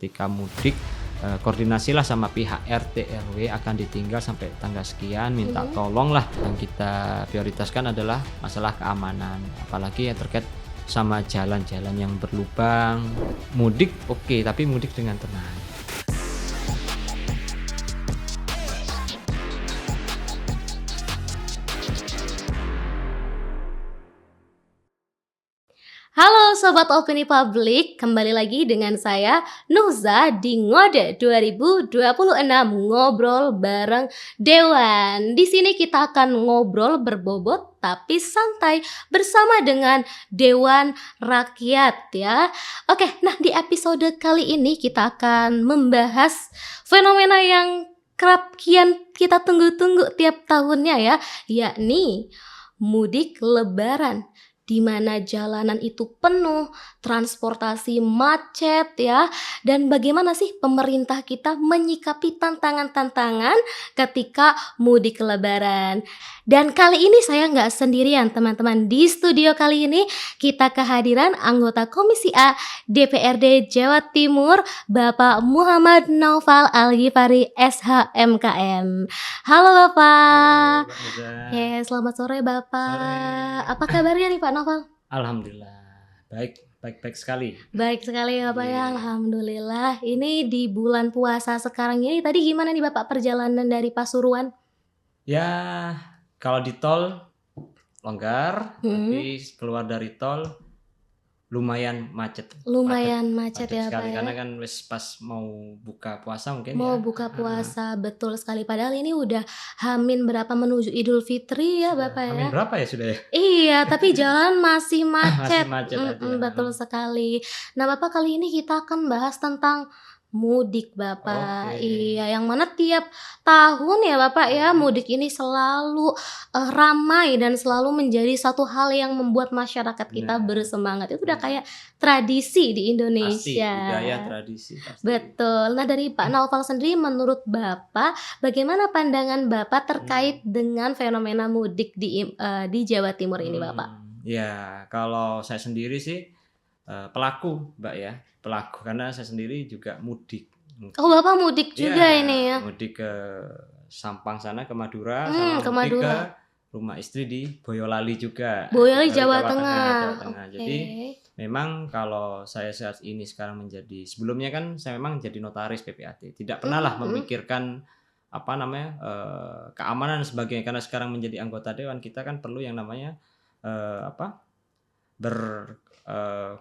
ketika mudik koordinasilah sama pihak RT RW akan ditinggal sampai tanggal sekian, minta tolong lah. Yang kita prioritaskan adalah masalah keamanan, apalagi ya terkait sama jalan-jalan yang berlubang. Mudik oke, tapi mudik dengan tenang. Halo Sobat Opini Publik, kembali lagi dengan saya Nuza di Ngode 2026 Ngobrol bareng Dewan. Di sini kita akan ngobrol berbobot tapi santai bersama dengan Dewan Rakyat ya. Oke, nah di episode kali ini kita akan membahas fenomena yang kerap kian kita tunggu-tunggu tiap tahunnya ya, yakni mudik lebaran, di mana jalanan itu penuh, transportasi macet ya. Dan bagaimana sih pemerintah kita menyikapi tantangan-tantangan ketika mudik lebaran. Dan kali ini saya nggak sendirian teman-teman. Di studio kali ini kita kehadiran anggota Komisi A DPRD Jawa Timur, Bapak Muhammad Naufal Al-Ghifari SHMKM. Halo Bapak. Oke, selamat sore Bapak. Sore. Apa kabarnya nih Pak Naufal? Alhamdulillah, baik sekali. Baik sekali ya Pak ya, alhamdulillah. Ini di bulan puasa sekarang ini, tadi gimana nih Bapak perjalanan dari Pasuruan? Ya, kalau di tol longgar, tapi keluar dari tol lumayan macet. Lumayan macet ya sekali, Pak ya. karena kan wis pas mau buka puasa mungkin Mau ya. buka puasa, betul sekali. Padahal ini udah Hamin berapa menuju Idul Fitri ya Bapak ya. Hamin berapa ya sudah ya? Iya, tapi jalan masih macet. Masih macet aja. Betul sekali. Nah Bapak, kali ini kita akan bahas tentang mudik Bapak. Oke. Iya, yang mana tiap tahun ya Bapak ya, mudik ini selalu ramai dan selalu menjadi satu hal yang membuat masyarakat kita bersemangat. Itu udah kayak tradisi di Pasti, Indonesia. budaya tradisi pasti. Betul. Nah dari Pak Naufal sendiri, menurut Bapak, bagaimana pandangan Bapak terkait dengan fenomena mudik di Jawa Timur ini Bapak? Ya, kalau saya sendiri sih pelaku Mbak ya, pelaku, karena saya sendiri juga mudik. Oh Bapak mudik juga ini ya? Mudik ke Sampang sana, ke Madura, ke sama mudik Madura. ke rumah istri di Boyolali juga. Boyolali Dari Jawa Tengah. Tengah. Jadi memang kalau saya saat ini sekarang menjadi, sebelumnya kan saya memang jadi notaris PPAT, tidak pernah lah memikirkan apa namanya keamanan dan sebagainya, karena sekarang menjadi anggota dewan kita kan perlu yang namanya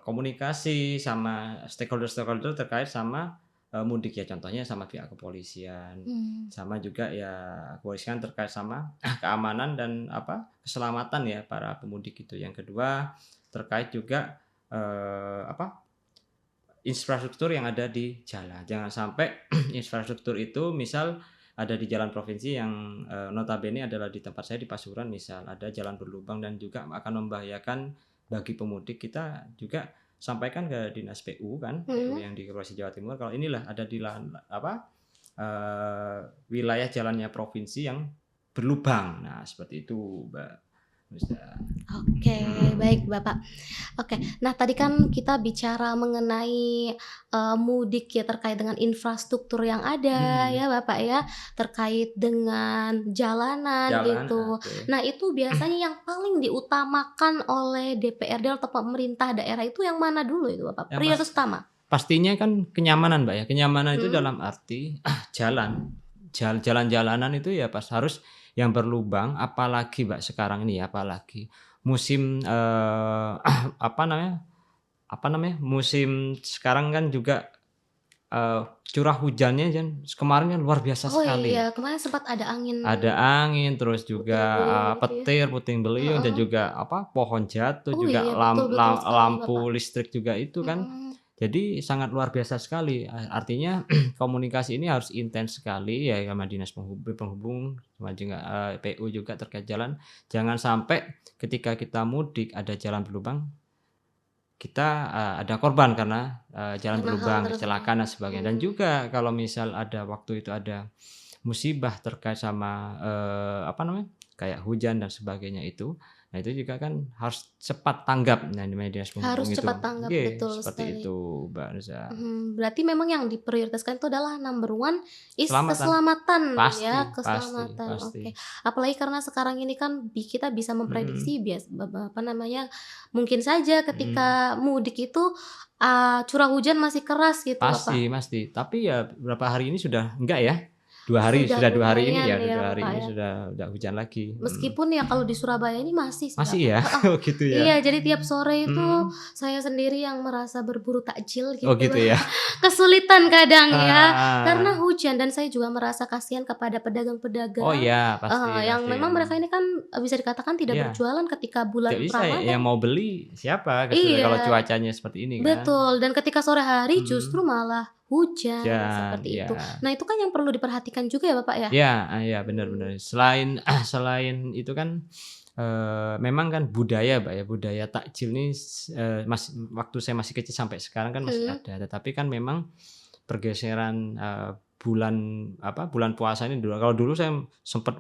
komunikasi sama stakeholder terkait sama mudik ya, contohnya sama pihak kepolisian, sama juga ya kepolisian terkait sama keamanan dan keselamatan ya para pemudik itu. Yang kedua terkait juga infrastruktur yang ada di jalan. Jangan sampai infrastruktur itu misal ada di jalan provinsi yang notabene adalah di tempat saya di Pasuruan, misal ada jalan berlubang dan juga akan membahayakan bagi pemudik. Kita juga sampaikan ke Dinas PU kan, yang di Provinsi Jawa Timur, kalau inilah ada di wilayah jalannya provinsi yang berlubang. Nah, seperti itu, Mbak. Oke, baik Bapak. Oke, nah tadi kan kita bicara mengenai mudik ya, terkait dengan infrastruktur yang ada ya Bapak ya, terkait dengan jalanan gitu. Nah itu biasanya yang paling diutamakan oleh DPRD atau pemerintah daerah itu yang mana dulu itu Bapak? Prioritas utama? Pastinya kan kenyamanan Mbak ya. Kenyamanan itu dalam arti jalan-jalanan itu ya pas harus yang berlubang, apalagi Mbak sekarang ini ya, apalagi musim musim sekarang kan juga curah hujannya kemarin kan luar biasa sekali. Oh iya, kemarin sempat ada angin. Ada angin, terus juga petir, puting beliung, dan juga pohon jatuh, juga lampu listrik juga itu kan. Jadi sangat luar biasa sekali. Artinya komunikasi ini harus intens sekali ya sama Dinas Penghubung, sama juga PU juga terkait jalan. Jangan sampai ketika kita mudik ada jalan berlubang, kita ada korban karena jalan berlubang, kecelakaan dan sebagainya. Dan juga kalau misal ada waktu itu ada musibah terkait sama kayak hujan dan sebagainya itu. Nah, itu juga kan harus cepat tanggap nah di dinas Harus perhubungan itu. cepat tanggap, Nggih, betul seperti sekali. itu, Mbak Nusa. Berarti memang yang diprioritaskan itu adalah number one is Keselamatan. keselamatan Pasti ya, pasti keselamatan. pasti. Oke. Apalagi karena sekarang ini kan kita bisa Mhm, memprediksi apa namanya, mungkin saja mhm. ketika mudik itu, curah hujan masih keras gitu, Pasti Bapak. pasti. Tapi ya beberapa hari ini sudah enggak ya, 2 hari, Sudah sudah 2 hari ini lumayan ya, udah ya, 2 hari Bapak ini ya. sudah hujan lagi, Meskipun ya kalau di Surabaya ini masih sih, Masih Bapak, ya? heeh. Oh gitu ya? Iya, jadi tiap sore itu Mhm. saya sendiri yang merasa berburu takjil Oh gitu, gitu ya? kesulitan kadang ya, Ah. karena hujan dan saya juga merasa kasihan kepada Oh pedagang-pedagang, iya, pasti yang pasti, memang mereka ini kan, bisa dikatakan tidak iya, berjualan ketika tidak bulan bisa ya, yang Ramadan. mau beli siapa kalau Iya, cuacanya seperti ini kan? betul, dan ketika sore hari justru Mhm. malah hujan, Hujan, seperti itu. iya. Nah, itu kan yang perlu diperhatikan juga ya, Bapak, ya? Iya, iya, benar Mmm, benar. Selain selain itu kan, memang kan budaya, Mbak, ya, budaya takjil ini waktu saya masih kecil sampai sekarang kan masih mhm. ada. Tetapi kan memang pergeseran, bulan bulan puasa ini dulu kalau dulu saya sempet,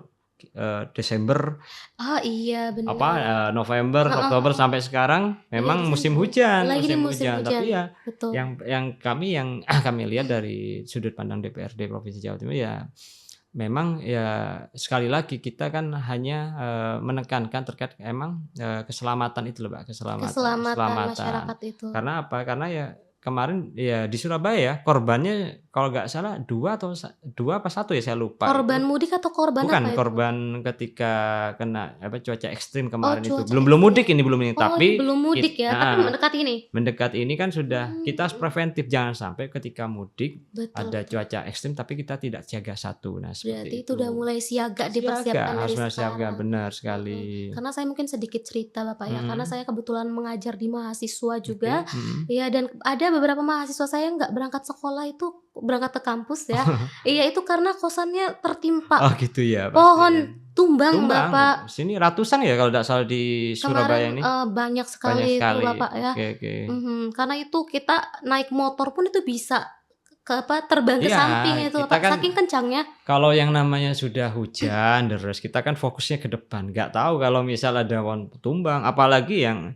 Desember, Oh, iya bener. November, Heeh Oktober heeh. sampai sekarang Iya memang di musim situ. hujan Lagi di musim musim hujan. hujan, Tapi ya betul. yang kami lihat dari sudut pandang DPRD Provinsi Jawa Timur ya memang ya sekali lagi kita kan hanya, menekankan terkait emang, keselamatan itu loh, Mbak, Keselamatan keselamatan. masyarakat itu. Karena apa? Karena ya kemarin ya di Surabaya ya korbannya kalau nggak salah 2 apa 1 ya saya lupa Korban itu. mudik atau korban apa Bukan, itu? korban ketika kena cuaca ekstrim Oh, kemarin itu. cuaca Belum belum mudik ekstrim. ini, Oh, ini tapi belum mudik ya, tapi mendekati ini? mendekat ini kan sudah kita harus Mhm, preventif, jangan sampai ketika mudik betul ada betul. cuaca ekstrim tapi kita tidak siaga satu. Nah, Berarti seperti itu udah itu. mulai siaga Siaga, dipersiapkan harus dari siaga, sekarang. benar sekali. Karena saya mungkin sedikit cerita Bapak ya, karena Mhm, saya kebetulan mengajar di mahasiswa oke, juga, mhm. ya dan ada beberapa mahasiswa saya yang nggak berangkat sekolah itu berangkat ke kampus ya, iya itu karena kosannya tertimpa Oh gitu ya pasti ya. pohon tumbang Tumbang, Bapak. sini ratusan ya kalau tidak salah di Surabaya Kemarin, ini? banyak Banyak sekali itu sekali. Bapak ya, Oke oke. karena itu kita naik motor pun itu bisa terbang ke Iya, samping itu kita Bapak, kan saking kencangnya. kalau yang namanya sudah hujan terus, kita kan fokusnya ke depan, nggak tahu kalau misal ada pohon tumbang, apalagi yang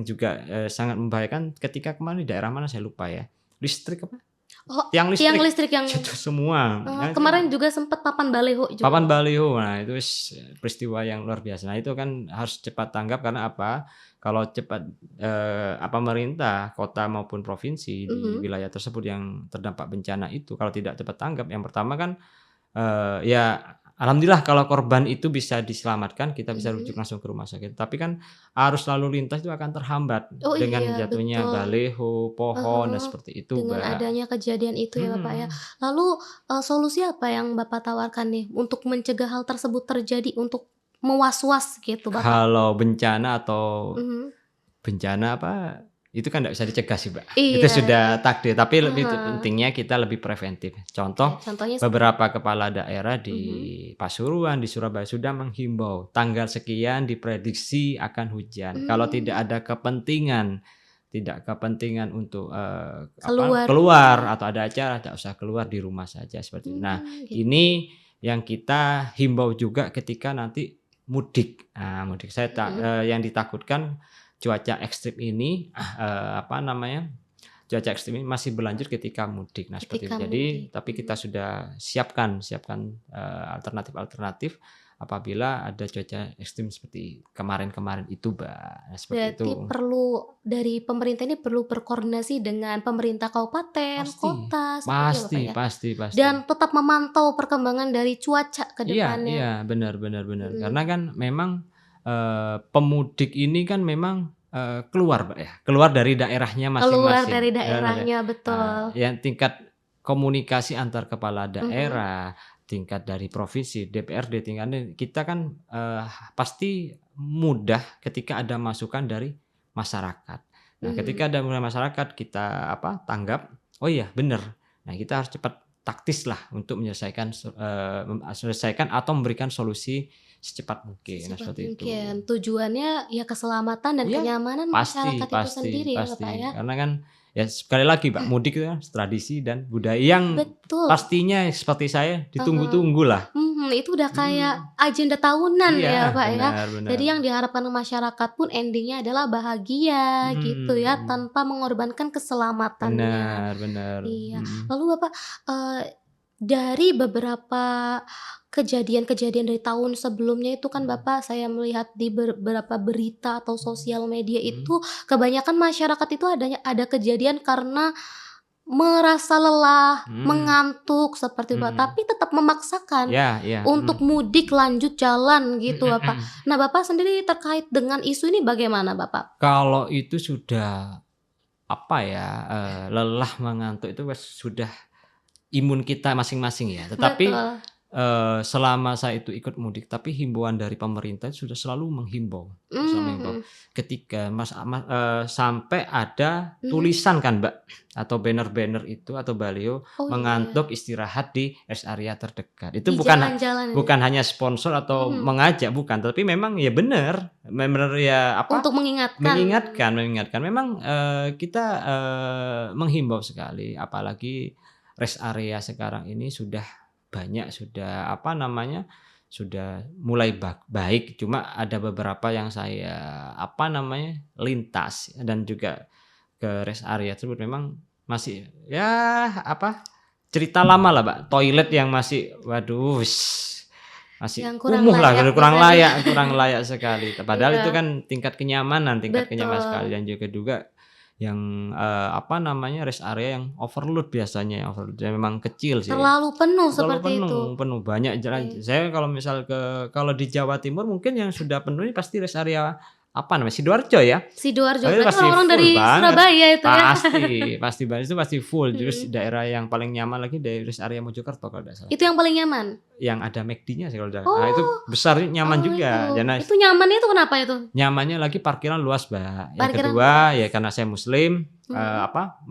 juga, sangat membahayakan ketika kemarin di daerah mana saya lupa ya, listrik apa, Oh, tiang tiang listrik listrik yang jatuh semua. Nah itu kemarin juga sempet papan baliho juga papan Bapak. baliho, nah itu peristiwa yang luar biasa. Nah itu kan harus cepat tanggap karena apa, kalau cepat, pemerintah kota maupun provinsi di Mhm, wilayah tersebut yang terdampak bencana itu kalau tidak cepat tanggap, yang pertama kan ya alhamdulillah kalau korban itu bisa diselamatkan, kita bisa rujuk mhm. langsung ke rumah sakit. Tapi kan arus lalu lintas itu akan terhambat Oh dengan iya jatuhnya betul, baliho, pohon, dan heeh, seperti itu, dengan Mbak. adanya kejadian itu ya Bapak ya. Mhm. Lalu, solusi apa yang Bapak tawarkan nih untuk mencegah hal tersebut terjadi untuk mewas-was gitu Bapak? Kalau bencana atau Mhm, bencana itu kan nggak bisa dicegah sih, Mbak. Itu iya, sudah takdir, tapi lebih heeh, pentingnya kita lebih preventif. oke Contoh, contohnya beberapa kepala daerah di mhm, Pasuruan, di Surabaya sudah menghimbau tanggal sekian diprediksi akan hujan. Kalau mmm, tidak kepentingan untuk, keluar keluar rumah, atau ada acara, tidak usah keluar, di rumah saja seperti itu. Nah, gitu, ini yang kita himbau juga ketika nanti mudik. Nah, mudik mhm, yang ditakutkan cuaca ekstrim ini, cuaca ekstrim ini masih berlanjut ketika mudik. Nah, seperti ketika itu. Jadi, mudik, tapi kita sudah siapkan, alternatif-alternatif apabila ada cuaca ekstrim seperti kemarin-kemarin itu, Mbak. Nah, seperti berarti itu. perlu dari pemerintah ini perlu berkoordinasi dengan pemerintah kabupaten, Pasti kota, seperti itu ya, pasti Bapak, ya? pasti pasti. Dan tetap memantau perkembangan dari cuaca ke Iya iya, depannya, benar benar benar. Karena mhm, kan memang, pemudik ini kan memang, keluar, Mbak, ya, keluar dari daerahnya keluar masing-masing, dari daerahnya, betul, yang tingkat komunikasi antar kepala mhm, daerah, tingkat dari provinsi, DPRD, tingkatnya kita kan, pasti mudah ketika ada masukan dari masyarakat. Nah, mhm. ketika ada mulai masyarakat kita tanggap, "Oh iya bener." Nah, kita harus cepat taktislah untuk menyelesaikan atau memberikan solusi secepat mungkin. Nah, Secepat seperti itu. mungkin. Tujuannya ya keselamatan dan Iya, kenyamanan pasti masyarakat itu pasti sendiri ya, pasti. Bapak, ya? Karena kan Ya sekali lagi Mbak, mudik itu kan tradisi dan budaya yang Betul. pastinya seperti saya ditunggu-tunggu lah. Itu udah kayak Mhm. agenda tahunan Iya, ya, Pak, ya. benar Jadi benar. yang diharapkan masyarakat pun ending-nya adalah bahagia gitu ya, Mhm. tanpa mengorbankan keselamatannya. Benar benar. Iya. Mhm. Lalu Bapak, eee, dari beberapa kejadian-kejadian dari tahun sebelumnya itu kan Mhm. Bapak saya melihat di beberapa berita atau sosial media Mhm. itu kebanyakan masyarakat itu ada kejadian karena merasa lelah, Mhm. mengantuk seperti itu, Pak, Mhm. tapi tetap memaksakan Iya iya, untuk mhm. mudik lanjut jalan Mhm gitu, Bapak. mhm. Nah, Bapak sendiri terkait dengan isu ini bagaimana, Bapak? Kalau itu sudah, apa ya, lelah, mengantuk itu sudah imun kita masing-masing ya. Tetapi, Betul. selama saya itu ikut mudik, tapi himbauan dari pemerintah sudah selalu menghimbau, Mhm. ketika sampai ada Mhm. tulisan kan Mbak, atau banner-banner itu atau baliho, Oh, iya. mengantuk istirahat di rest area terdekat. Itu Di bukan jalan-jalan ya? bukan hanya sponsor atau Mhm. mengajak, bukan, tapi memang ya benar, benar ya apa, Untuk mengingatkan. mengingatkan. Memang, kita, menghimbau sekali, apalagi rest area sekarang ini sudah banyak, sudah apa namanya, sudah mulai baik, cuma ada beberapa yang saya apa namanya, lintas dan juga ke rest area tersebut memang masih ya apa, cerita lama lah Mbak, toilet yang masih waduh masih Yang kurang kumuh lah, layak gitu kurang ya. layak sekali. Padahal itu Iya, kan tingkat kenyamanan sekali betul. dan juga yang, apa namanya, rest area yang overload biasanya, overload dan memang kecil sih. Terlalu penuh Terlalu seperti itu. penuh penuh, banyak jalan Oke. saya kalau misal kalau di Jawa Timur mungkin yang sudah penuh ini pasti rest area, apa namanya, Sidoarjo ya? Sidoarjo, Oh itu berarti pasti orang-orang full dari banget, Surabaya itu ya? pasti banget, itu pasti full. Terus Mhm. daerah yang paling nyaman lagi dari rest area Mojokerto kalau nggak salah Itu tuh. yang paling nyaman? Yang ada McD-nya sih kalau itu Oh besar, nyaman oh itu. juga. Dan Itu nyamannya itu kenapa itu? nyamannya lagi parkiran luas, Mbak. Yang Parkiran kedua, luas. ya karena saya muslim, Mhm.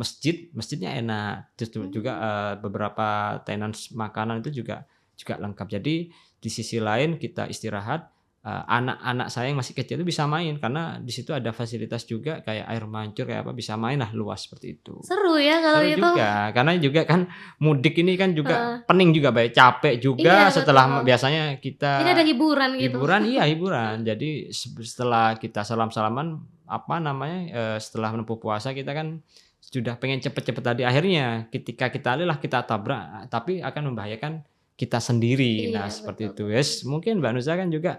masjidnya enak. Terus juga, Mmm. beberapa tenan makanan itu juga lengkap. Jadi di sisi lain kita istirahat, anak-anak saya yang masih kecil itu bisa main karena di situ ada fasilitas juga kayak air mancur, kayak apa, bisa main lah luas seperti itu. Seru ya kalau Seru itu. juga, karena juga kan mudik ini kan juga Heeh. pening juga, Mbak, capek Iya juga setelah betul. biasanya Jadi ada kita hiburan gitu. hiburan, iya hiburan. Jadi setelah kita salam-salaman, apa namanya, setelah menempuh puasa kita kan sudah pengen cepet-cepet tadi, akhirnya ketika kita lelah kita tabrak, tapi akan membahayakan kita sendiri. Iya Nah seperti betul itu. betul. Mungkin Mbak Nusa kan juga,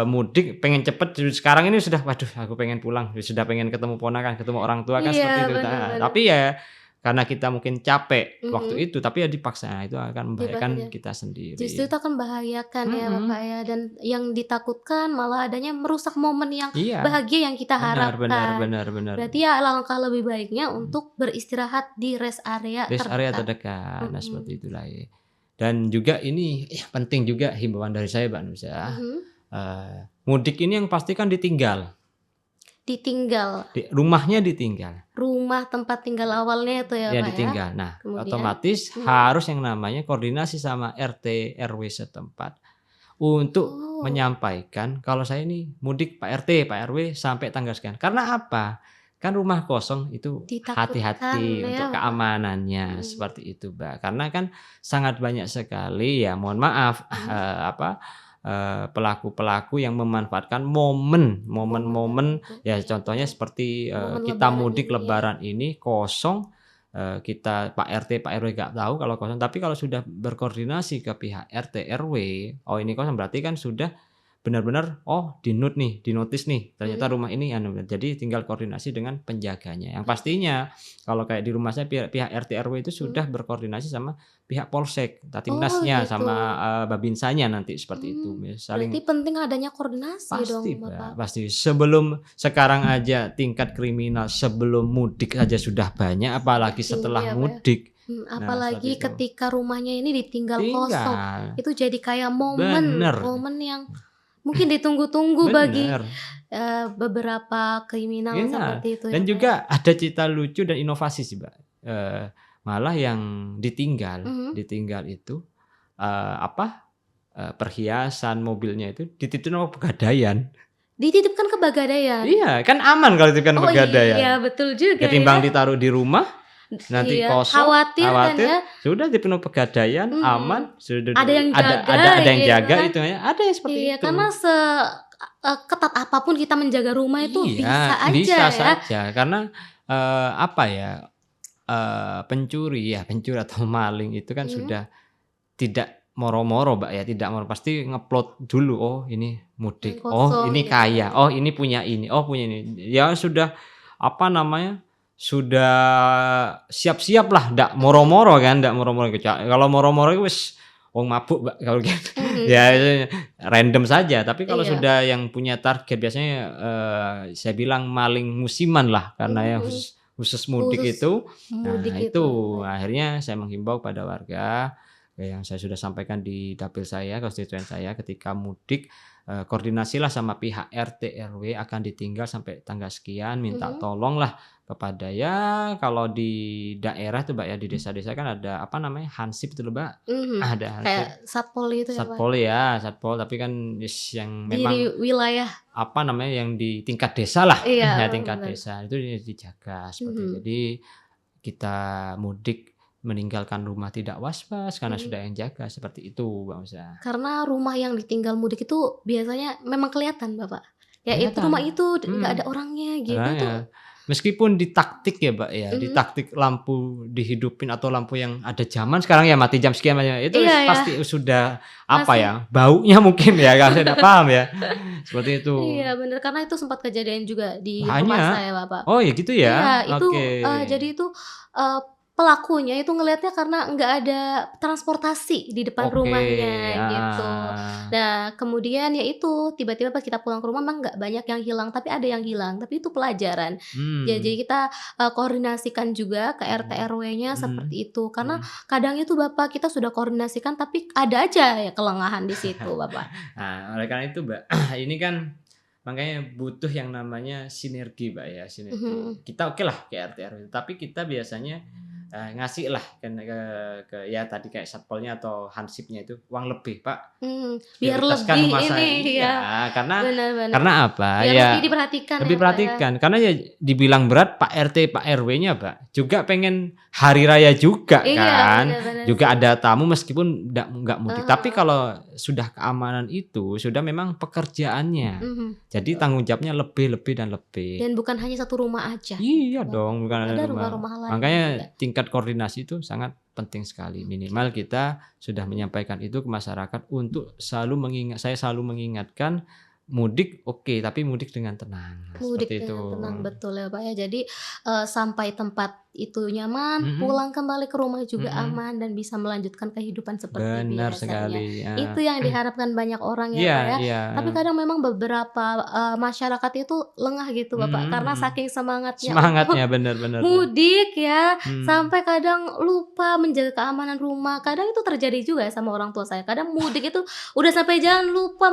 mudik pengen cepet, sekarang ini sudah, "Waduh aku pengen pulang," sudah pengen ketemu ponakan, ketemu orang tua kan Iya seperti itu. bener Nah, bener. tapi ya karena kita mungkin capek waktu Mhm. itu, tapi ya dipaksa. Nah, itu akan membahayakan Dibahas kita justru sendiri. itu akan membahayakan ya Bapak Mhm. ya, dan yang ditakutkan malah adanya merusak momen yang Iya, bahagia yang kita benar benar harapkan. benar benar. Berarti ya alangkah lebih baiknya Mhm. untuk beristirahat di rest area Rest area terdekat. terdekat, nah seperti Mhm. itulah ya. Dan juga ini penting juga himbauan dari saya Mbak Nusa, Mhm. mudik ini yang pasti kan ditinggal, Ditinggal, rumahnya ditinggal, rumah tempat tinggal awalnya itu ya ya Pak ya? ditinggal. Nah, Kemudian otomatis mhm. harus yang namanya koordinasi sama RT, RW setempat untuk Oh, menyampaikan kalau saya ini mudik Pak RT, Pak RW sampai tanggal sekian. Karena apa? Kan rumah kosong itu ditakutkan hati-hati ya untuk Bapak? keamanannya, Mhm seperti itu, Mbak. Karena kan sangat banyak sekali ya mohon maaf, mhm. pelaku-pelaku yang memanfaatkan momen, Momen momen-momen tertentu, ya iya contohnya betul. seperti, Momen kita lebaran mudik ini ya? lebaran ini kosong, kita Pak RT, Pak RW nggak tahu kalau kosong, tapi kalau sudah berkoordinasi ke pihak RT, RW, oh ini kosong berarti kan sudah benar-benar, oh dinotis nih, ternyata Mhm. rumah ini anu, jadi tinggal koordinasi dengan penjaganya. Yang Berarti pastinya kalau kayak di rumah saya pihak pihak RT, RW itu mhm. sudah berkoordinasi sama pihak polsek, Oh Tatimnasnya, gitu. sama, Babinsanya nanti seperti itu, Mmm, berarti saling penting adanya koordinasi dong pasti, Bapak? Mbak, pasti. Sebelum sekarang aja tingkat kriminal sebelum mudik aja sudah banyak, Sudah apalagi tinggi setelah ya Pak ya? mudik. Nah, Apalagi seperti itu. ketika rumahnya ini ditinggal kosong, Tinggal, itu jadi kayak momen, bener momen yang mungkin ditunggu-tunggu bagi, bener. beberapa kriminal Iya, seperti itu dan ya Pak ya? juga ada cerita lucu dan inovasi sih, Mbak. Malah yang ditinggal Mhm, ditinggal itu, apa, perhiasan mobilnya itu dititipin sama Pegadaian. Dititipkan ke Pegadaian? Iya, kan aman kalau dititipkan ke Oh iya, Pegadaian. betul juga Ketimbang ya. ditaruh di rumah, nanti Iya, kosong, khawatir kan ya. khawatir, sudah dipenuhi Pegadaian, Mhm. aman, sudah Ada yang jaga ada yang gitu jaga kan. itu ya, ada yang seperti Iya, itu. karena ketat apapun kita menjaga rumah itu bisa Iya, aja bisa ya. saja karena, apa ya, pencuri atau maling itu kan Mhm. sudah tidak moro-moro, Mbak, ya, tidak moro pasti ngeplot dulu, "Oh ini mudik, oh Kosong ini gitu kan kaya, ya. oh ini punya ini, oh punya ini." Ya sudah, apa namanya, sudah siap-siap lah, ndak moro-moro kan, ndak moro-moro kalau moro-moro itu wis wong mabuk, Mbak, kalau gitu. Mhm. Ya itu random saja, tapi kalau Iya. sudah yang punya target biasanya, saya bilang maling musiman lah, karena yang Mhm. khusus khusus mudik Khusus itu. mudik Nah itu. itu, akhirnya saya menghimbau pada warga, yang saya sudah sampaikan di dapil saya, konstituen saya ketika mudik, koordinasilah sama pihak RT, RW akan ditinggal sampai tanggal sekian, minta Mhm. tolonglah kepada ya kalau di daerah tuh, Mbak, ya, di desa-desa kan ada apa namanya, hansip itu loh, Mbak, Mhm. ada Kayak hansip. satpol itu ya, Pak? Satpol ya, satpol tapi kan yang Di memang wilayah. apa namanya, yang di tingkat desa lah, Iya, ya tingkat bener. desa itu dijaga seperti itu. Mhm. Jadi kita mudik meninggalkan rumah tidak was-was karena Mhm. sudah yang jaga seperti itu, Mbak Musa. Karena rumah yang ditinggal mudik itu biasanya memang kelihatan, Bapak. Ya itu Kelihatan, rumah itu nggak ada mhm, orangnya gitu tuh. makanya. Meskipun ditaktik ya, Mbak, ya, Mhm. ditaktik lampu dihidupin atau lampu yang ada zaman sekarang ya mati jam sekian itu Iya ya, pasti sudah apa masih ya, baunya mungkin ya, kalau saya tidak paham ya, seperti itu. iya bener, karena itu sempat kejadian juga di rumah Banyak. saya, Bapak. Oh ya gitu Iya, ya? itu, Oke. jadi itu, eee, pelakunya itu ngelihatnya karena nggak ada transportasi di depan Oke, rumahnya gitu. heeh. Nah, kemudian ya itu, tiba-tiba pas kita pulang ke rumah memang nggak banyak yang hilang, tapi ada yang hilang, tapi itu pelajaran. Jadi Mmm, kita, koordinasikan juga ke RT, mhm, RW-nya mhm, seperti itu, karena mhm. kadang itu Bapak, kita sudah koordinasikan tapi ada aja ya kelengahan di situ, Bapak. Nah, oleh karena itu, Mbak, ini kan makanya butuh yang namanya sinergi, Mbak, ya, sinergi. Mhm, Kita okelah ke RT, RW, tapi kita biasanya, ngasihlah ke ya tadi kayak satpolnya atau hansipnya itu uang lebih, "Pak, biar prioritaskan lebih rumah ini saya." ya, Iya, benar benar. karena apa, Biar lebih ya diperhatikan lebih ya, Pak, ya. perhatikan, karena ya dibilang berat Pak RT, Pak RW-nya, Mbak, juga pengen hari raya juga Iya, kan, benar-benar juga sih. ada tamu meskipun nggak mudik. Tapi Heeh, kalau sudah keamanan itu, sudah memang pekerjaannya. mhm, Jadi betul. tanggung jawabnya lebih lebih dan lebih. Dan bukan hanya satu rumah aja Iya gitu, Bapak. dong, bukan Ada ada rumah. rumah-rumah lain juga. Makanya tingkat koordinasi itu sangat penting sekali. Minimal kita sudah menyampaikan itu ke masyarakat untuk saya selalu mengingatkan mudik oke, tapi mudik dengan tenang, Mudik seperti itu. dengan tenang, betul ya, Pak, ya. Jadi, sampai tempat itu nyaman, Mhm, pulang kembali ke rumah juga mhm, aman dan bisa melanjutkan kehidupan seperti benar biasanya. sekali, Itu yang diharapkan banyak orang ya, iya Pak, ya. iya, Tapi kadang memang beberapa, masyarakat itu lengah gitu, Bapak, mhm karena mhm. saking semangatnya untuk Semangatnya, benar benar benar. mudik ya, Mhm. sampai kadang lupa menjaga keamanan rumah. Kadang itu terjadi juga ya sama orang tua saya. Kadang mudik itu udah sampai jalan lupa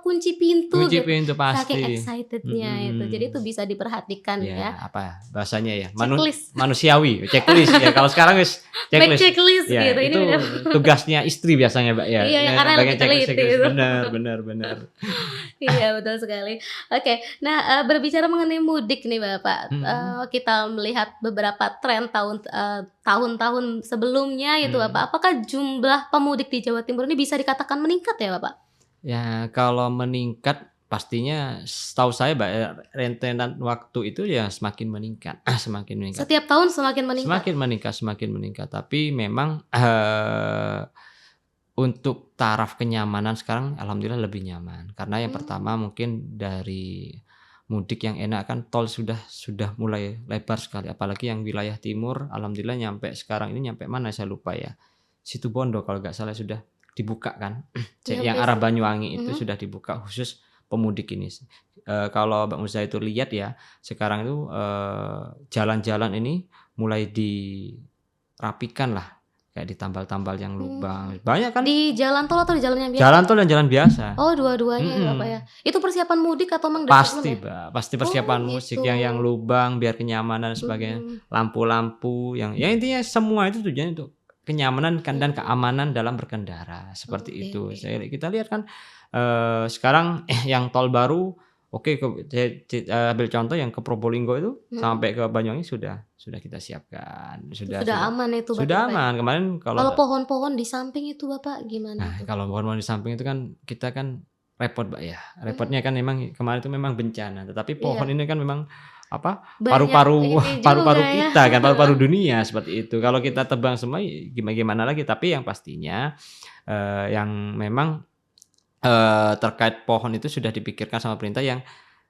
kunci pintu Kunci gitu, pintu saking pasti. excited-nya itu. Jadi itu Mhm. bisa diperhatikan ya. Ya, apa bahasanya ya, Checklist, manusiawi, checklist ya, kalau sekarang wis make checklist. checklist Ya, gitu, ini itu bener. tugasnya istri biasanya, Mbak, ya, Iya ya, ya karena lebih bagian checklist teliti checklist, itu. benar benar benar. Iya, betul sekali. Oke, nah, berbicara mengenai mudik nih Bapak, Mhm, kita melihat beberapa tren tahun-tahun sebelumnya itu mhm. Bapak, apakah jumlah pemudik di Jawa Timur ini bisa dikatakan meningkat ya Bapak? Ya, kalau meningkat pastinya setahu saya, Mbak, ya, rentetan waktu itu ya semakin meningkat semakin meningkat. Setiap tahun semakin meningkat? Semakin meningkat, tapi memang, untuk taraf kenyamanan sekarang alhamdulillah lebih nyaman. Karena yang Mmm, pertama mungkin dari mudik yang enak kan tol sudah mulai lebar sekali, apalagi yang wilayah timur alhamdulillah nyampe sekarang ini nyampe mana saya lupa ya, Situbondo kalau nggak salah sudah dibuka kan, yang nyampe arah situ. Banyuwangi itu Mhm. sudah dibuka khusus pemudik ini. Kalau Mbak Musa itu lihat ya, sekarang itu, jalan-jalan ini mulai dirapikan lah, kayak ditambal-tambal yang Mmm, lubang, banyak kan di jalan tol atau di jalan yang biasa? jalan tol dan jalan biasa. Oh, dua-duanya ya Bapak ya? Mhm. Itu persiapan mudik atau memang dari Pasti, sebelumnya? Mbak, pasti Oh persiapan musik gitu. yang lubang biar kenyamanan dan sebagainya, Mhm, lampu-lampu yang ya intinya semua itu tujuannya untuk kenyamanan dan mhm. keamanan dalam berkendara, seperti Oke itu. oke. Kita lihat kan, sekarang yang tol baru, Oke, ambil contoh yang ke Probolinggo itu Mhm. sampai ke Banyuwangi sudah kita siapkan, Sudah aman itu berarti, sudah Pak, ya? aman. Kemarin kalau Kalau pohon-pohon di samping itu Bapak gimana nah, tuh? kalau pohon-pohon di samping itu kan kita kan repot, Mbak, ya. Mhm. Repotnya kan memang kemarin itu memang bencana, tetapi pohon Iya, ini kan memang apa, banyak paru-paru ini juga paru-paru ya. kita kan, paru-paru dunia seperti itu. Kalau kita tebang semua gimana lagi, tapi yang pastinya, yang memang, terkait pohon itu sudah dipikirkan sama pemerintah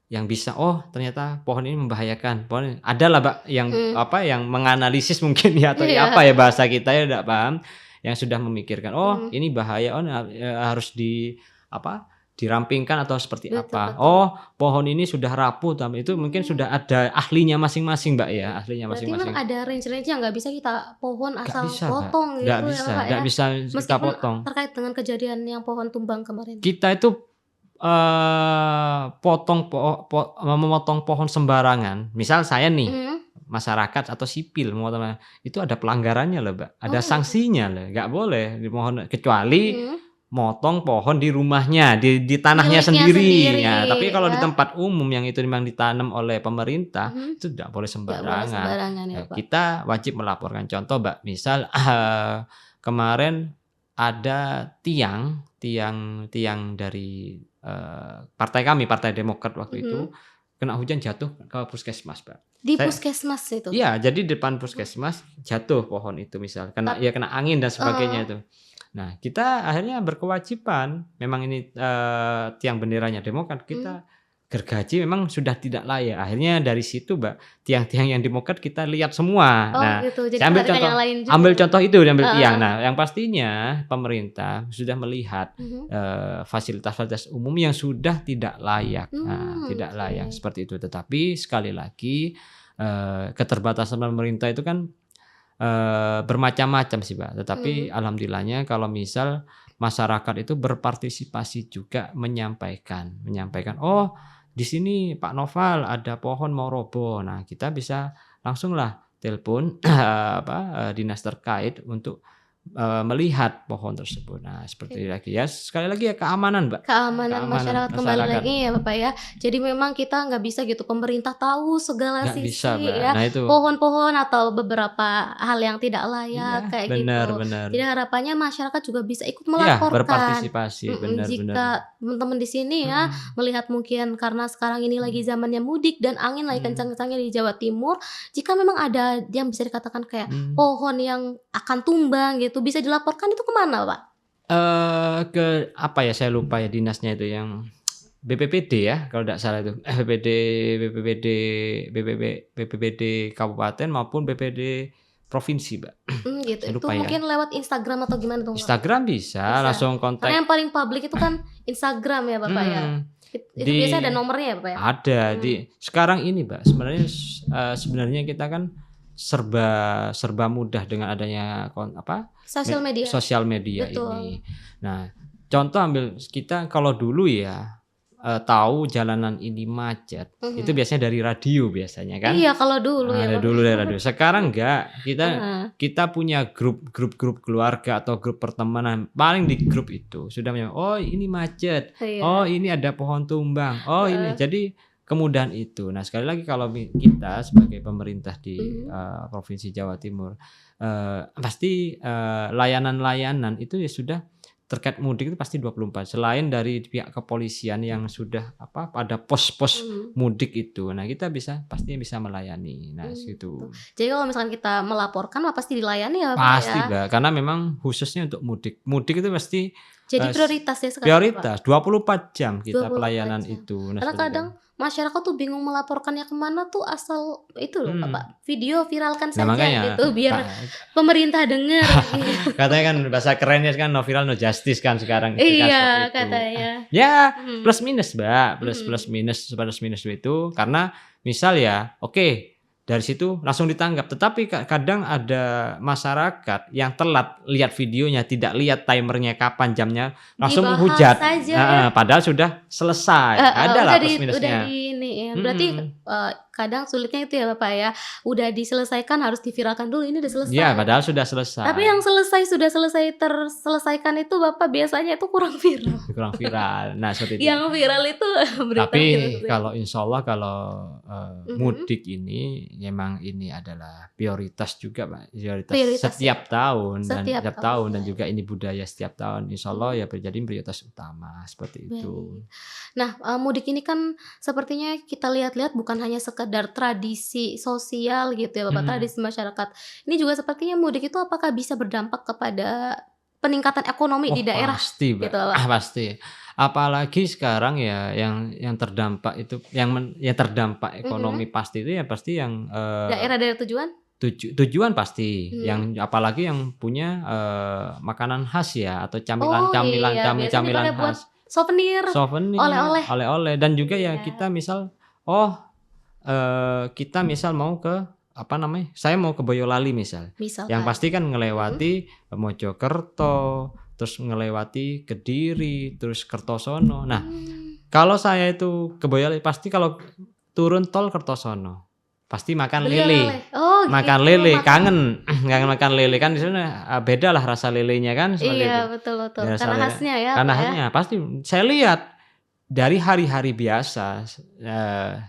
yang bisa, oh ternyata pohon ini membahayakan, pohon ini adalah Mbak, yang Mhm. apa, yang menganalisis mungkin ya atau Iya, apa ya bahasa kita ya nggak paham, yang sudah memikirkan, oh mhm. ini bahaya, oh harus apa, dirampingkan atau seperti Betul apa. betul. Oh pohon ini sudah rapuh, tapi itu mungkin Mmm, sudah ada ahlinya masing-masing Mbak ya, ahlinya berarti memang masing-masing. ada range-range-nya nggak bisa kita pohon Nggak asal bisa Mbak, potong gitu ya Bapak nggak ya? bisa kita Meskipun potong. terkait dengan kejadian yang pohon tumbang kemarin. Kita itu memotong pohon sembarangan, misal saya nih, Mhm. masyarakat atau sipil memotong, itu ada pelanggarannya loh, Mbak, ada Oh gitu. sanksinya loh, nggak boleh dimohon kecuali Mhm. motong pohon di rumahnya, di tanahnya Miliknya sendiri. sendiri Ya, tapi kalau di ya. tempat umum yang itu memang ditanam oleh pemerintah, Mhm. itu tidak boleh Nggak boleh sembarangan. sembarangan ya Pak. Kita wajib melaporkan. Contoh, Mbak, misal, kemarin ada tiang dari, partai kami, Partai Demokrat waktu itu, Mhm. kena hujan jatuh ke puskesmas, Mbak. Di Saya puskesmas itu? iya, jadi di depan Mhm. puskesmas jatuh pohon itu misal, Tap kena angin dan sebagainya oh, itu. Nah, kita akhirnya berkewajiban, memang ini, tiang benderanya Demokrat, mmm. kita gergaji memang sudah tidak layak. Akhirnya dari situ, Mbak, tiang-tiang yang Demokrat kita lihat semua. Oh Nah, gitu, jadi saya melarikan yang lain juga ambil ya? contoh itu, ambil tiang. Heeh. Nah, yang pastinya pemerintah sudah melihat, Mhm. fasilitas-fasilitas umum yang sudah tidak layak. Nah, tidak Oke. layak seperti itu. Tetapi sekali lagi, keterbatasan pemerintah itu kan, bermacam-macam sih, Mbak, tetapi Mhm. alhamdulillahnya kalau misal masyarakat itu berpartisipasi juga menyampaikan, "Oh, di sini Pak Noval ada pohon mau roboh." Nah, kita bisa langsunglah telepon dinas terkait untuk, melihat pohon tersebut. Nah, seperti Oke. lagi ya, sekali lagi ya keamanan, Mbak, Keamanan keamanan masyarakat kembali masyarakat. lagi ya Bapak ya. Jadi memang kita nggak bisa gitu pemerintah tahu segala Nggak bisa, sisi Mbak. ya, Nah itu, pohon-pohon atau beberapa hal yang tidak layak iya, kayak benar gitu. benar. Jadi harapannya masyarakat juga bisa ikut Iya, melaporkan. berpartisipasi, Mhm, benar benar. jika teman-teman di sini ya Mhm. melihat mungkin karena sekarang ini lagi Mhm zamannya mudik dan angin lagi mhm kencang-kencangnya di Jawa Timur, jika memang ada yang bisa dikatakan kayak mhm. pohon yang akan tumbang gitu, bisa dilaporkan itu kemana Pak? Ke apa ya, saya lupa ya dinasnya itu yang BPPD ya, kalau nggak salah itu. BPPD BPP BPPD kabupaten maupun BPD provinsi, Mbak. Gitu. Saya Itu lupa ya. mungkin lewat Instagram atau gimana tuh, Kak? Instagram bisa, Bisa. langsung Karena kontak, yang paling publik itu kan Instagram ya, Bapak, ya? mhm, Itu di biasanya ada nomornya ya, Bapak, ya? ada Mmm, sekarang ini, Mbak, sebenarnya kita kan serba serba mudah dengan adanya sosial media, sosial media betul. ini. Nah, contoh ambil kita kalau dulu ya, tahu jalanan ini macet, itu Mhm. biasanya dari radio biasanya kan. Iya, kalau dulu ya, Ada Bapak. dulu dari radio. Sekarang enggak, Heeh, kita punya grup keluarga atau grup pertemanan, paling di grup itu sudah "Oh ini macet, oh iya, ini ada pohon tumbang, oh ini." heeh, Jadi kemudahan itu. Nah, sekali lagi kalau kita sebagai pemerintah di, mhm, Provinsi Jawa Timur, pasti, layanan-layanan itu ya sudah terkait mudik itu pasti 24, selain dari pihak kepolisian yang sudah pada pos-pos mhm, mudik itu. Nah, kita pastinya bisa melayani. Nah, gitu. situ. Jadi kalau misalkan kita melaporkan mah pasti dilayani ya, Bapak, ya? Pasti, Mbak, karena memang khususnya untuk mudik. Mudik itu pasti, Jadi eee, s prioritas ya sekarang ya, Pak? prioritas 24 jam kita 24 pelayanan jam. itu. Nah, Karena seperti itu. kadang masyarakat tuh bingung melaporkannya kemana tuh asal itu loh Mhm. Bapak, video viralkan Nah, saja makanya gitu biar Kak, pemerintah denger gitu. katanya kan bahasa kerennya kan no viral no justice kan sekarang itu kan Iya seperti itu. katanya. Ya Mhm, plus minus, Mbak, mhm, plus minus itu karena misal ya, oke, dari situ langsung ditanggap, tetapi kadang ada masyarakat yang telat lihat videonya, tidak lihat timernya kapan, jamnya, langsung dibahas menghujat, saja ya, heeh, padahal sudah selesai, heeh, adalah plus minusnya. udah di ini lumayan. Berarti, Mhm. kadang sulitnya itu ya, Bapak, ya, udah diselesaikan harus diviralkan dulu, ini udah Iya, selesai. padahal sudah Tapi selesai. yang sudah selesai terselesaikan itu Bapak biasanya itu kurang viral. Kurang viral. Nah, seperti itu. Yang viral itu Tapi beritanya gimana tuh ya? kalau insya Allah kalau, Mhm, mudik ini memang ini adalah prioritas juga, Mbak, prioritas prioritas ya? Setiap setiap tahun, tahun dan baik. juga ini budaya setiap tahun. Insya Allah Mmm, ya menjadi prioritas utama, seperti itu. baik. Nah, mudik ini kan sepertinya kita lihat-lihat bukan hanya sekedar tradisi sosial gitu ya Bapak, Mhm. tradisi masyarakat. Ini juga sepertinya mudik itu apakah bisa berdampak kepada peningkatan ekonomi Oh di daerah pasti, gitu Mbak, Bapak? pasti. Apalagi sekarang ya yang terdampak itu yang terdampak ekonomi Mhm, pasti itu ya pasti yang, daerah-daerah tujuan? tujuan pasti, Mhm. yang apalagi yang punya, makanan khas ya atau Oh iya, biasanya dipakai camilan buat khas, souvenir, souvenir, oleh-oleh. oleh-oleh dan juga ya Iya. kita misal, oh, kita misal mau ke apa namanya, saya mau ke Boyolali misal, yang Misalkan. pasti kan Mhm. ngelewati Mojokerto, terus ngelewati Kediri, terus Kertosono. Nah, Mmm, kalau saya itu ke Boyolali pasti kalau turun tol Kertosono, pasti makan beli oleh-oleh. lele. Oh Makan gitu, lele, makan kangen, kangen makan lele kan di mmm, sana, bedalah rasa lelenya kan seperti iya itu. betul betul, Ya rasa karena lele khasnya ya, karena Pak, ya? khasnya pasti saya lihat dari hari-hari biasa,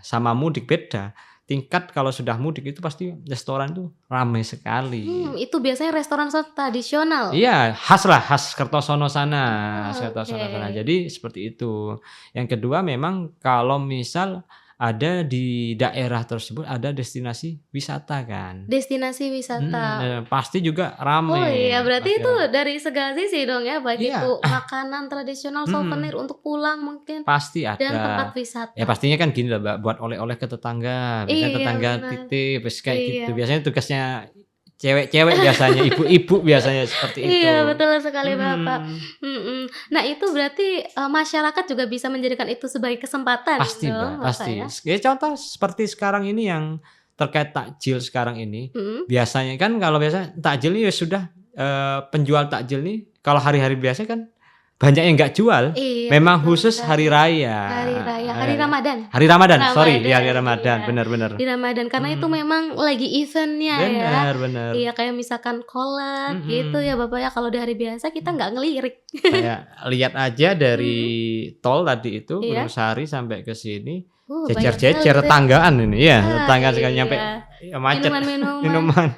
sama mudik beda. Tingkat kalau sudah mudik itu pasti restoran itu ramai sekali. Itu biasanya restoran tradisional? Iya, khas Kertosono sana, khas Oh, Kertosono sana. oke. Jadi seperti itu. Yang kedua memang kalau misal ada di daerah tersebut ada destinasi wisata kan. Destinasi wisata. Pasti juga Oh iya, rame, berarti pasti itu dari segala sisi dong ya, baik itu iya, makanan tradisional, souvenir mhm, untuk pulang mungkin, pasti dan tempat ada. Ya wisata. pastinya kan gini lah Mbak, buat oleh-oleh ke tetangga, biasanya Iya tetangga benar, titip, terus kayak iya. gitu. Biasanya tugasnya cewek-cewek biasanya, ibu-ibu biasanya seperti Iya, itu. betul sekali Bapak, Mhm. mhm. Nah itu berarti, masyarakat juga bisa menjadikan itu sebagai kesempatan Pasti dong Mbak, Bapak pasti. ya? Ya contoh seperti sekarang ini yang terkait takjil sekarang ini, Mhm. biasanya kan kalau biasa takjil ini ya sudah, penjual takjil nih kalau hari-hari biasa kan banyak yang nggak jual, Iya memang betul khusus sekali. hari raya, Hari raya, hari eee, Ramadan? hari Ramadan, sorry, ya hari Ramadan, Ramadan, iya. bener Di bener. Ramadan, karena itu Mhm, memang lagi event-nya ya. bener bener, Iya, kayak misalkan kolak gitu ya mhm. Bapak ya, kalau di hari biasa kita nggak ngelirik. Kayak lihat aja dari Mhm, tol tadi itu Gunung iya. Sari sampai ke sini, Banyak sekali jejer-jejer itu ya. tetanggaan ini, iya Ah, tetanggaan sekali iya. nyampe ya macet Minuman-minuman minuman.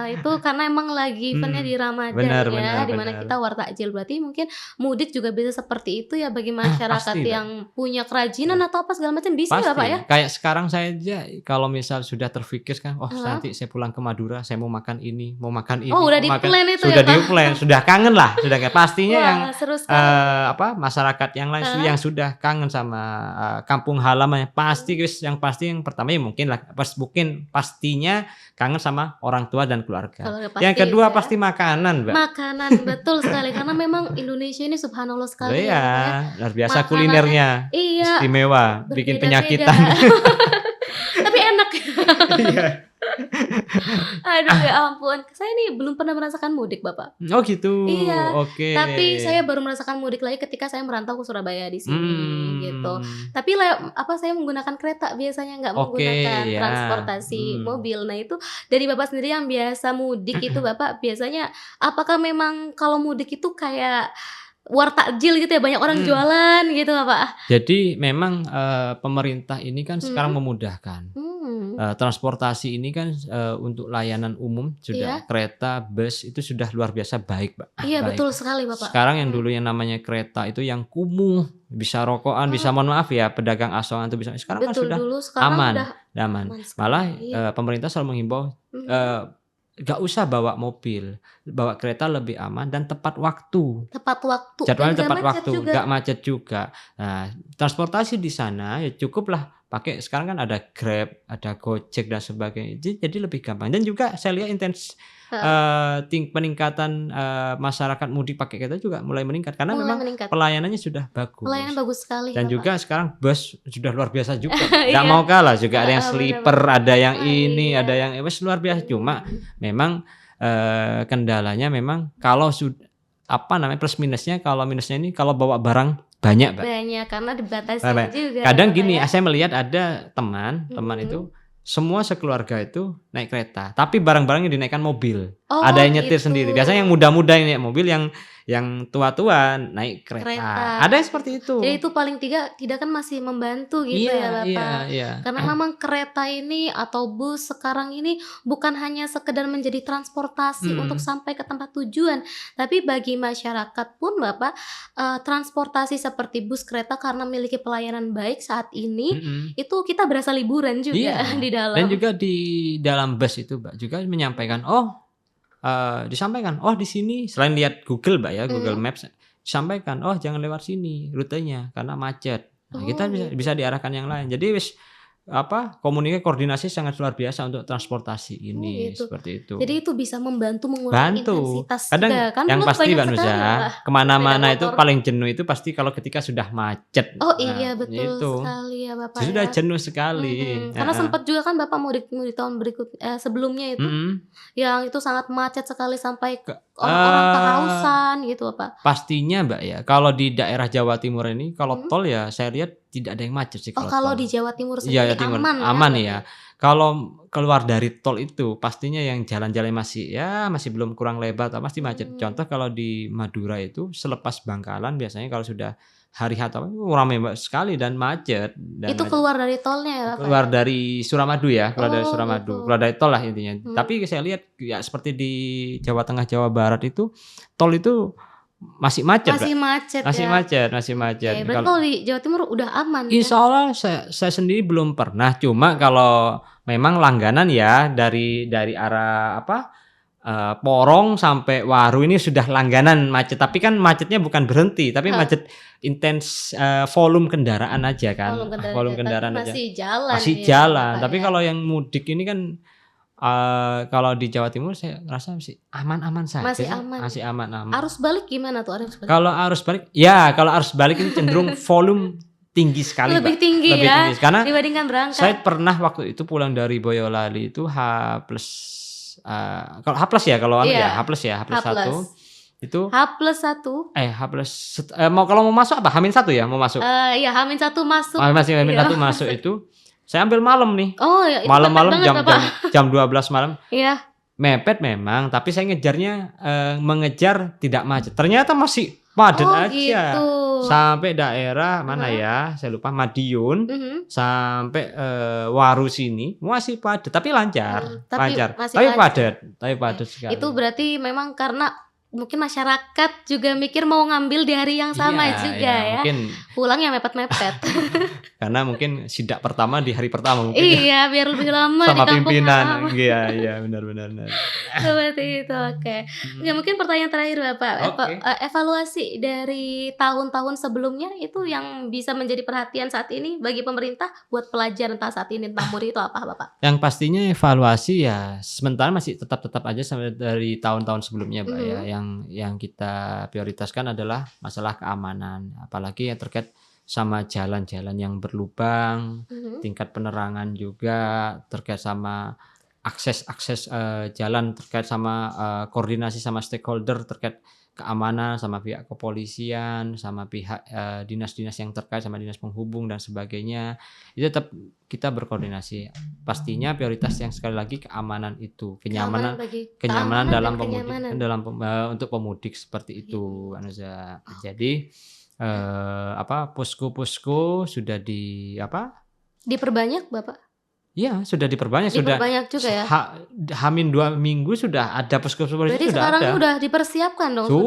itu karena emang lagi event-nya di Mhm, Ramadan bener ya, bener di mana bener. kita war takjil. Berarti mungkin mudik juga bisa seperti itu ya bagi masyarakat Pasti, Mbak, yang punya kerajinan iya, atau apa segala macam, bisa ya, Pak, ya? pasti. Kayak sekarang saya aja kalau misal sudah terfikir kan, "Oh Heeh. nanti saya pulang ke Madura, saya mau makan ini, mau makan Oh, ini, udah mau makan" di-plan itu ya, sudah Kak? di-plan, sudah kangen lah, sudah kayak pastinya yang, Wah, seru sekali. apa, masyarakat yang lain Heeh, yang sudah kangen sama, kampung halamannya, pasti mhm. yang pertama ya mungkin lah, mungkin pastinya kangen sama orang tua dan keluarga. Kalau udah Yang pasti itu kedua ya. pasti makanan, Mbak. Makanan, betul sekali, karena memang Indonesia ini subhanallah Loh sekali iya, ya, Bapak, ya. luar biasa Makanannya kulinernya, iya, istimewa, bikin berbeda-beda. penyakitan. Tapi enak. Iya. Aduh, ya ampun. Saya nih belum pernah merasakan mudik, Bapak. Oh gitu, Iya, oke. tapi saya baru merasakan mudik lagi ketika saya merantau ke Surabaya di sini, gitu. Mmm, Tapi saya menggunakan kereta biasanya, nggak oke, menggunakan ya, transportasi mhm. mobil. Nah, itu dari Bapak sendiri yang biasa mudik itu, Bapak biasanya apakah memang kalau mudik itu kayak war takjil gitu ya, banyak orang Mhm. jualan gitu, Bapak? Jadi memang, pemerintah ini kan sekarang Mhm, memudahkan. mmm, Transportasi ini kan, untuk layanan umum sudah iya kereta, bus itu sudah luar biasa baik, Mbak, iya baik. betul sekali, Bapak. Sekarang yang Mhm, dulu yang namanya kereta itu yang kumuh, bisa rokokan, bisa oh, mohon maaf ya pedagang asongan itu bisa sekarang kan betul sudah dulu, sekarang udah aman aman. aman Malah, sekali. pemerintah selalu menghimbau, Mhm. eee, nggak usah bawa mobil, bawa kereta lebih aman dan tepat waktu. Tepat waktu dan Jadwalnya gak tepat macet waktu, juga. nggak macet juga. Nah, transportasi di sana ya cukuplah pakai sekarang kan ada Grab, ada Gojek dan sebagainya. Jadi lebih gampang dan juga saya lihat Heeh, peningkatan, masyarakat mudik pakai kereta juga mulai meningkat karena mulai memang meningkat. pelayanannya sudah Pelayanan bagus. bagus sekali, Dan Bapak. juga sekarang bus sudah luar biasa juga, Mbak, nggak Iya, mau kalah juga ada yang heeh, bener sleeper, bener. ada yang Ah, ini, iya, ada yang wes luar biasa. Cuma mhm, memang, kendalanya memang kalau apa namanya, plus minusnya kalau minusnya ini kalau bawa barang banyak, Mbak. Banyak, karena dibatasi Banyak. juga ya, Kadang Bapak, gini, ya? saya melihat ada teman itu semua sekeluarga itu naik kereta, tapi barang-barangnya dinaikkan mobil. Oh, Ada yang nyetir gitu. sendiri. Biasanya yang muda-muda yang naik mobil, yang tua-tua naik kereta. Kereta. Ada yang seperti itu. Jadi itu paling tidak kan masih membantu gitu ya, Iya, Bapak. iya. Karena memang kereta ini atau bus sekarang ini bukan hanya sekedar menjadi transportasi untuk sampai ke tempat tujuan, tapi bagi masyarakat pun, Bapak, transportasi seperti bus, kereta karena memiliki pelayanan baik saat ini, itu kita berasa liburan juga Iya. di dalam. Dan juga di dalam bus itu, Mbak, juga menyampaikan, disampaikan, di sini selain lihat Google, Mbak, ya, Google Maps, disampaikan, jangan lewat sini rutenya karena macet. Nah, kita bisa diarahkan yang lain. Jadi koordinasi sangat luar biasa untuk transportasi ini, Gitu. seperti itu. Jadi itu bisa membantu mengurangi intensitas Kadang juga kan. yang Dulu pasti, banyak Mbak sekali Nuza, lah kemana-mana sepeda itu motor. paling jenuh itu pasti kalau ketika sudah macet. Oh Nah, iya, betul itu. sekali ya, Bapak, Sudah ya. jenuh sekali. Karena sempat juga kan Bapak mudik di tahun sebelumnya itu, yang itu sangat macet sekali sampai orang-orang kehausan gitu, Bapak. Pastinya, Mbak, ya, kalau di daerah Jawa Timur ini kalau tol ya saya lihat tidak ada yang macet sih Oh, kalau kalau tol. di Jawa Timur Iya, sendiri Timur aman aman berarti? ya. Kalau keluar dari tol itu pastinya yang jalan-jalan masih belum kurang lebar atau pasti macet. Contoh kalau di Madura itu selepas Bangkalan biasanya kalau sudah hari H atau ramai sekali dan macet. Itu keluar dari tolnya ya, Bapak? Keluar dari Suramadu ya, keluar dari Oh, Suramadu, gitu. keluar dari tol lah intinya. Tapi saya lihat ya seperti di Jawa Tengah, Jawa Barat itu tol itu masih macet, Masih Mbak. macet Masih ya? macet, masih macet. Oke, berarti kalau di Jawa Timur udah aman ya? Insya Allah saya sendiri belum pernah. Cuma kalau memang langganan ya dari arah Porong sampai Waru ini sudah langganan macet. Tapi kan macetnya bukan berhenti, tapi macet intens, volume kendaraan aja kan. Volume kendaraan tapi aja. masih jalan. Masih gitu, jalan. Bapak, Tapi ya. kalau yang mudik ini kan kalau di Jawa Timur saya rasa masih aman-aman saja. Masih aman. Masih aman-aman. Arus balik gimana tuh arus balik? Kalau arus balik ini cenderung volume tinggi sekali, Lebih Mbak. tinggi Lebih ya, tinggi. Karena dibandingkan berangkat. saya pernah waktu itu pulang dari Boyolali itu H+, kalau H+ ya, kalau Iya. H+, H+1 itu H+1. kalau mau masuk apa? H-1 ya mau masuk. Iya, H-1 masuk. Masih H-1 Iya. masuk itu saya ambil malam nih. Oh, ya, itu Malam-malam mepet banget, Bapak. jam 12 malam. Iya. Mepet memang, tapi saya mengejar tidak macet. Ternyata masih padat aja. Gitu. Sampai daerah mana ya? Saya lupa, Madiun. Sampai Waru sini masih padat, tapi lancar. Tapi Lancar. masih Tapi lancar. padat sekali. Itu berarti memang karena mungkin masyarakat juga mikir mau ngambil di hari yang sama juga ya. Mungkin Pulang ya mepet-mepet. karena mungkin sidak pertama di hari pertama mungkin. Iya, biar lebih lama Sama di kampung pimpinan. halaman. Iya, benar. Seperti itu, oke. Ya mungkin pertanyaan terakhir, Bapak. Oke. Evaluasi dari tahun-tahun sebelumnya itu yang bisa menjadi perhatian saat ini bagi pemerintah buat pelajar entah saat ini entah murid itu apa, Bapak? Yang pastinya evaluasi ya sementara masih tetap aja sampai dari tahun-tahun sebelumnya, Mbak, ya. Yang kita prioritaskan adalah masalah keamanan, apalagi yang terkait sama jalan-jalan yang berlubang, tingkat penerangan juga, terkait sama akses jalan, terkait sama koordinasi sama stakeholder terkait keamanan sama pihak kepolisian, sama pihak dinas-dinas yang terkait sama dinas penghubung dan sebagainya. Itu tetap kita berkoordinasi. Pastinya prioritas yang sekali lagi keamanan itu, kenyamanan dalam pemudik, untuk pemudik seperti itu, Anuza. Jadi posko-posko sudah diperbanyak, Bapak? Iya, sudah diperbanyak, Diperbanyak juga ya. Hamin 2 minggu sudah ada posko-posko Berarti sudah sekarang ada. udah dipersiapkan dong. Sudah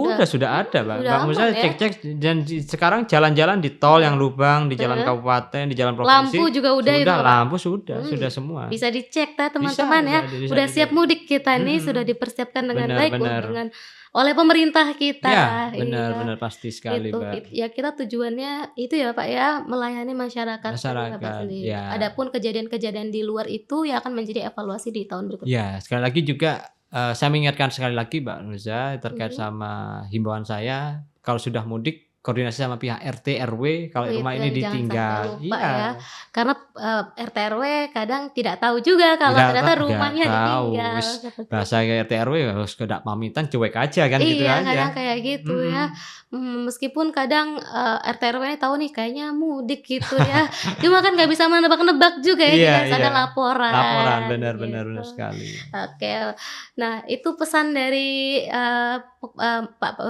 ada, Mbak. Sudah Mbak aman Musa ya? cek dan sekarang jalan-jalan di tol yang lubang, di jalan kabupaten, di jalan provinsi. Lampu juga udah itu, Bapak? Lampu sudah semua. Bisa dicek teman-teman ya. bisa Udah dicek. siap mudik kita nih, sudah dipersiapkan dengan baik Benar. oleh pemerintah kita. Ya, Iya. benar pasti sekali, Gitu. Mbak. Ya kita tujuannya itu ya, Pak ya, melayani masyarakat Bapak sendiri. ya. Adapun kejadian-kejadian di luar itu ya akan menjadi evaluasi di tahun berikutnya. Ya, sekali lagi juga saya mengingatkan sekali lagi, Mbak Nuza, terkait sama himbauan saya, kalau sudah mudik koordinasi sama pihak RT, RW kalau Oh rumah itu ini yang jangan sampai ditinggal. lupa Iya, ya. Karena, RT, RW kadang tidak tahu juga kalau ternyata nggak rumahnya tahu, ditinggal, wis seperti bahasa itu. kayak RT, RW ya wis nggak pamitan cuek aja kan, gitu Iya, aja. kadang kayak gitu ya. Mhm. Meskipun kadang, RT, RW ini tahu nih kayaknya mudik gitu ya, cuma kan nggak bisa menebak-nebak juga ya Iya jika harus iya, ada laporan, laporan benar benar gitu. benar sekali. Oke, nah itu pesan dari,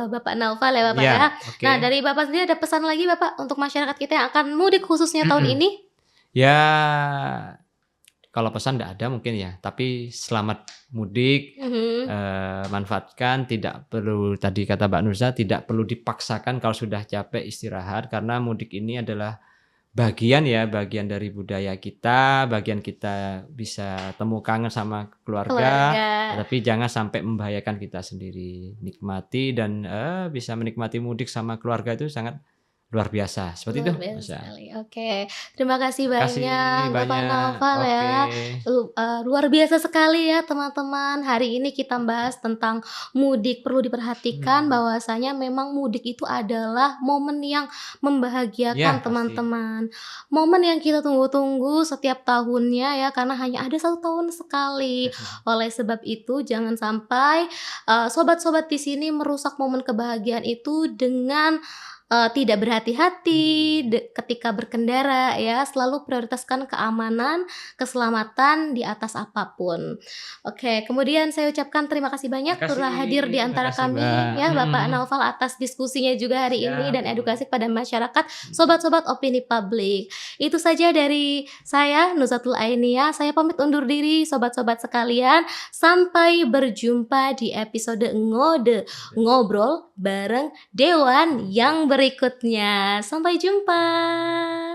Bapak Naufal ya, Bapak, Iya, ya. oke. Nah dari Bapak sendiri ada pesan lagi Bapak untuk masyarakat kita yang akan mudik khususnya tahun Mhm. ini? Ya, kalau pesan nggak ada mungkin ya, tapi selamat mudik, Mhm, manfaatkan, tidak perlu tadi kata Mbak Nusa, tidak perlu dipaksakan kalau sudah capek istirahat, karena mudik ini adalah bagian dari budaya kita, bagian kita bisa temu kangen sama keluarga, keluarga, tapi jangan sampai membahayakan kita sendiri. Nikmati dan, bisa menikmati mudik sama keluarga itu sangat luar biasa, seperti itu, luar biasa Mas, ya. sekali. Oke, terima kasih Makasih banyak Bapak banyak, Naufal oke. ya, luar biasa sekali ya teman-teman. Hari ini kita bahas tentang mudik. Perlu diperhatikan Mhm. bahwasanya memang mudik itu adalah momen yang membahagiakan Iya, pasti. teman-teman. Momen yang kita tunggu-tunggu setiap tahunnya ya, karena hanya ada 1 tahun sekali. Oleh sebab itu jangan sampai, sobat-sobat di sini merusak momen kebahagiaan itu dengan tidak berhati-hati ketika berkendara ya, selalu prioritaskan keamanan, keselamatan di atas apapun. Oke, kemudian saya ucapkan terima kasih banyak telah hadir di antara Makasih, Mbak, kami ya, Bapak mhm, Naufal atas diskusinya juga hari ini siap, dan edukasi kepada masyarakat, mhm. sobat-sobat opini publik. Itu saja dari saya, Nuzatul Ainia, saya pamit undur diri sobat-sobat sekalian, sampai berjumpa di episode ngobrol bareng Dewan yang berikutnya. Sampai jumpa.